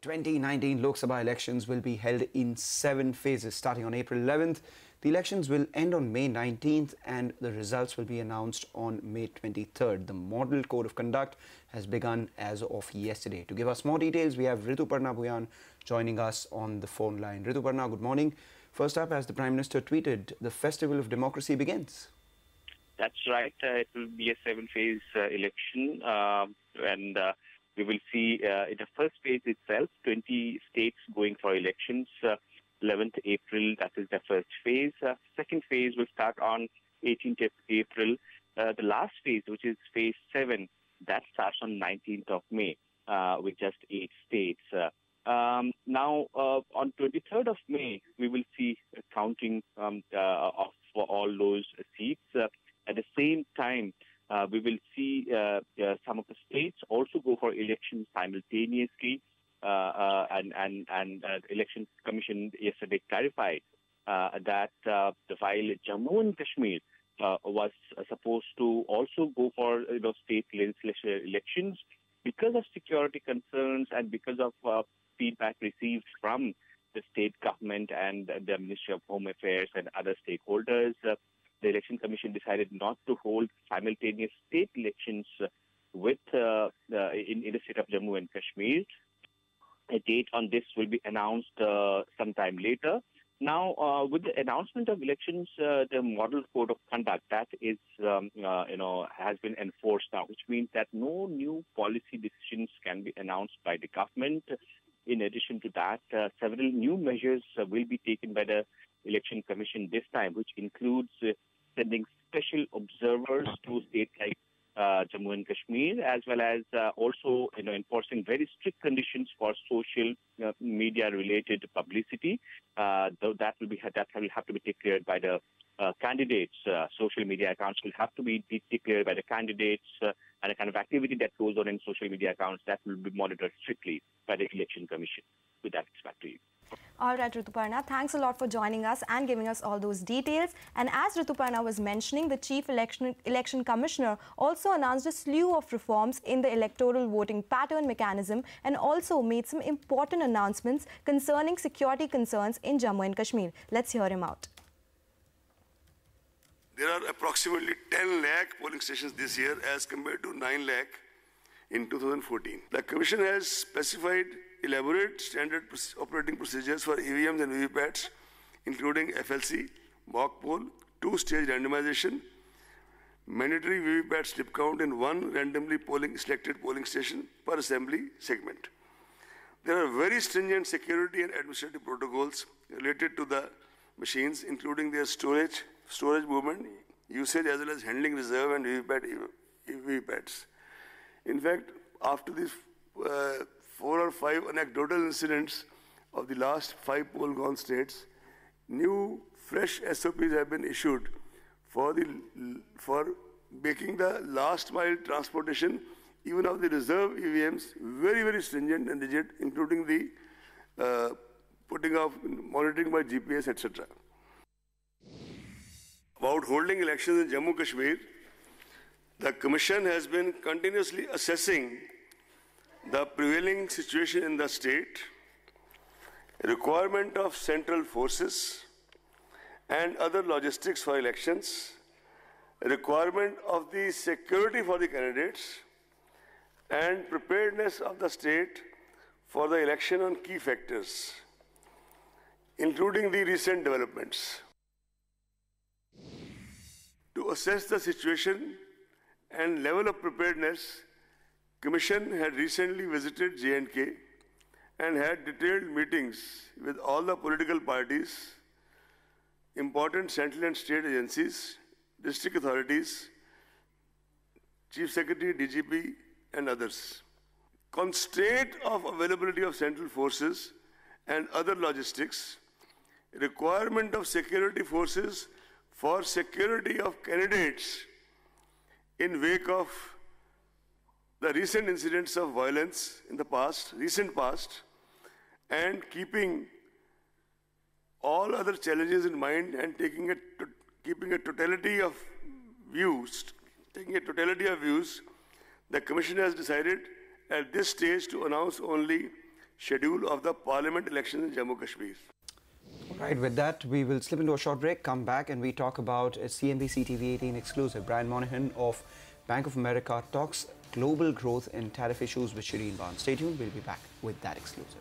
2019 Lok Sabha elections will be held in 7 phases starting on April 11th. The elections will end on May 19th and the results will be announced on May 23rd. The Model Code of Conduct has begun as of yesterday. To give us more details, we have Rituparna Bhuyan joining us on the phone line. Rituparna, good morning. First up, as the Prime Minister tweeted, the Festival of Democracy begins. That's right. It will be a 7-phase election and we will see in the first phase itself, 20 states going for elections. 11th April, that is the first phase. Second phase will start on 18th April. The last phase, which is phase 7, that starts on 19th of May with just 8 states. Now, on 23rd of May, we will see counting for all those seats. At the same time, we will see some of the states also go for elections simultaneously. And the Election Commission yesterday clarified that while Jammu and Kashmir was supposed to also go for state legislature elections, because of security concerns and because of feedback received from the state government and the Ministry of Home Affairs and other stakeholders, the Election Commission decided not to hold simultaneous state elections with in the state of Jammu and Kashmir. A date on this will be announced sometime later. Now, with the announcement of elections, the Model Code of Conduct that is, has been enforced now, which means that no new policy decisions can be announced by the government. In addition to that, several new measures will be taken by the Election Commission this time, which includes sending special observers to states like Jammu and Kashmir, as well as also enforcing very strict conditions for social media-related publicity. Though that will have to be declared by the candidates. Social media accounts will have to be declared by the candidates, and the kind of activity that goes on in social media accounts that will be monitored strictly by the Election Commission. With that, it's back to you. All right, Rituparna, thanks a lot for joining us and giving us all those details. And as Rituparna was mentioning, the Chief Election Commissioner also announced a slew of reforms in the electoral voting pattern mechanism and also made some important announcements concerning security concerns in Jammu and Kashmir. Let's hear him out. There are approximately 10 lakh polling stations this year as compared to 9 lakh in 2014. The Commission has specified elaborate standard operating procedures for EVMs and VVPATs, including FLC, mock poll, 2-stage randomization, mandatory VVPAT slip count in 1 randomly selected polling station per assembly segment. There are very stringent security and administrative protocols related to the machines, including their storage movement, usage, as well as handling reserve and VVPATs. In fact, after these 4 or 5 anecdotal incidents of the last 5 poll-gone states, new, fresh SOPs have been issued for making the last-mile transportation, even of the reserve EVMs, very, very stringent and rigid, including the putting of monitoring by GPS, etc. About holding elections in Jammu Kashmir, the Commission has been continuously assessing the prevailing situation in the state, requirement of central forces and other logistics for elections, requirement of the security for the candidates, and preparedness of the state for the election on key factors, including the recent developments. To assess the situation and level of preparedness, Commission had recently visited J&K and had detailed meetings with all the political parties, important central and state agencies, district authorities, Chief Secretary, DGP, and others. Constraint of availability of central forces and other logistics, requirement of security forces for security of candidates in wake of the recent incidents of violence in the recent past, and keeping all other challenges in mind and keeping a totality of views, the Commission has decided at this stage to announce only schedule of the parliament elections in Jammu Kashmir. Right, with that, we will slip into a short break, come back and we talk about a CNBC TV18 exclusive. Brian Monahan of Bank of America talks global growth and tariff issues with Shireen Barnes. Stay tuned, we'll be back with that exclusive.